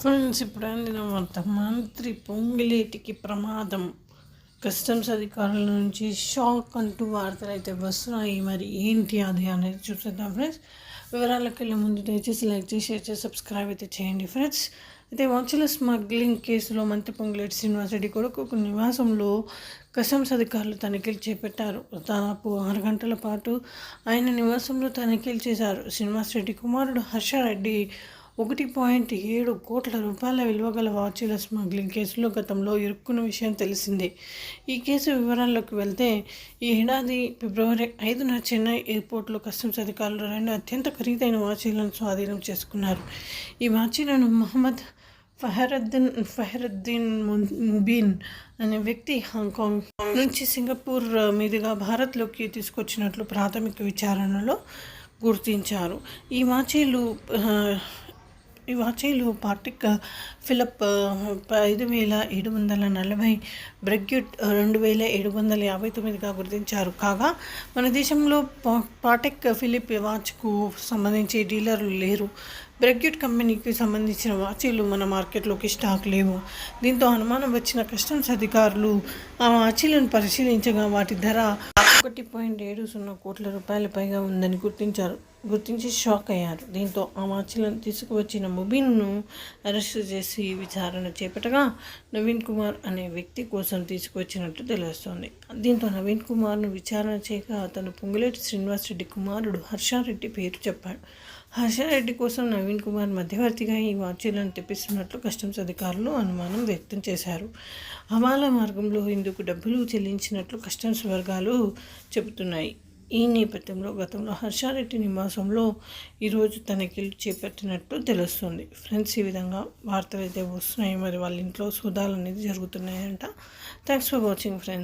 Friends, ఇప్పుడు అందిన వార్త. మంత్రి పొంగులేటికి ప్రమాదం. కస్టమ్స్ అధికారుల నుంచి షాక్ అంటూ వార్తలు అయితే వస్తున్నాయి. మరి ఏంటి అది అనేది చూసేద్దాం ఫ్రెండ్స్. వివరాలకు వెళ్ళే ముందు దయచేసి లైక్ చేసి షేర్ చేసి సబ్స్క్రైబ్ అయితే చేయండి ఫ్రెండ్స్. అయితే వాచుల స్మగ్లింగ్ కేసులో మంత్రి పొంగులేటి శ్రీనివాసరెడ్డి కొడుకు ఒక నివాసంలో కస్టమ్స్ అధికారులు తనిఖీలు చేపట్టారు. దాదాపు 6 గంటల పాటు ఆయన నివాసంలో తనిఖీలు చేశారు. శ్రీనివాసరెడ్డి కుమారుడు హర్షారెడ్డి 1.7 కోట్ల రూపాయల విలువ గల వాచీల స్మగ్లింగ్ కేసులో గతంలో ఇరుక్కున్న విషయం తెలిసిందే. ఈ కేసు వివరాల్లోకి వెళ్తే, ఈ ఏడాది ఫిబ్రవరి 5న చెన్నై ఎయిర్పోర్ట్లో కస్టమ్స్ అధికారులు 2 అత్యంత ఖరీదైన వాచీలను స్వాధీనం చేసుకున్నారు. ఈ వాచీలను మహమ్మద్ ఫహరుద్దీన్ ముబీన్ అనే వ్యక్తి హాంకాంగ్ నుంచి సింగపూర్ మీదుగా భారత్లోకి తీసుకొచ్చినట్లు ప్రాథమిక విచారణలో గుర్తించారు. ఈ వాచీలు పాటిక్ ఫిలిప్ 5740, బ్రెగ్యూట్ 2759గా గుర్తించారు. కాగా మన దేశంలో పాటెక్ ఫిలిప్ వాచ్కు సంబంధించి డీలర్లు లేరు. బ్రెగ్యూట్ కంపెనీకి సంబంధించిన వాచీలు మన మార్కెట్లోకి స్టాక్ లేవు. దీంతో అనుమానం వచ్చిన కస్టమ్స్ అధికారులు ఆ వాచీలను పరిశీలించగా వాటి ధర 1.70 కోట్ల రూపాయల పైగా ఉందని గుర్తించి షాక్ అయ్యారు. దీంతో ఆ వాచీలను తీసుకువచ్చిన ముబీన్ను అరెస్టు చేసి విచారణ చేపట్టగా నవీన్ కుమార్ అనే వ్యక్తి కోసం తీసుకువచ్చినట్టు తెలుస్తోంది. దీంతో నవీన్ కుమార్ను విచారణ చేయగా అతను పొంగులేటి శ్రీనివాసరెడ్డి కుమారుడు హర్షారెడ్డి పేరు చెప్పాడు. హర్షారెడ్డి కోసం నవీన్ కుమార్ మధ్యవర్తిగా ఈ వాచీలను తెప్పిస్తున్నట్లు కస్టమ్స్ అధికారులు అనుమానం వ్యక్తం చేశారు. హవాలా మార్గంలో ఇందుకు డబ్బులు చెల్లించినట్లు కస్టమ్స్ వర్గాలు చెబుతున్నాయి. ఈ నేపథ్యంలో గతంలో హర్షారెడ్డి నివాసంలో ఈరోజు తనిఖీలు చేపట్టినట్టు తెలుస్తుంది. ఫ్రెండ్స్, ఈ విధంగా వార్తలు అయితే వస్తున్నాయి. మరి వాళ్ళ ఇంట్లో సోదాలు అనేది జరుగుతున్నాయంట. Thanks for watching friends.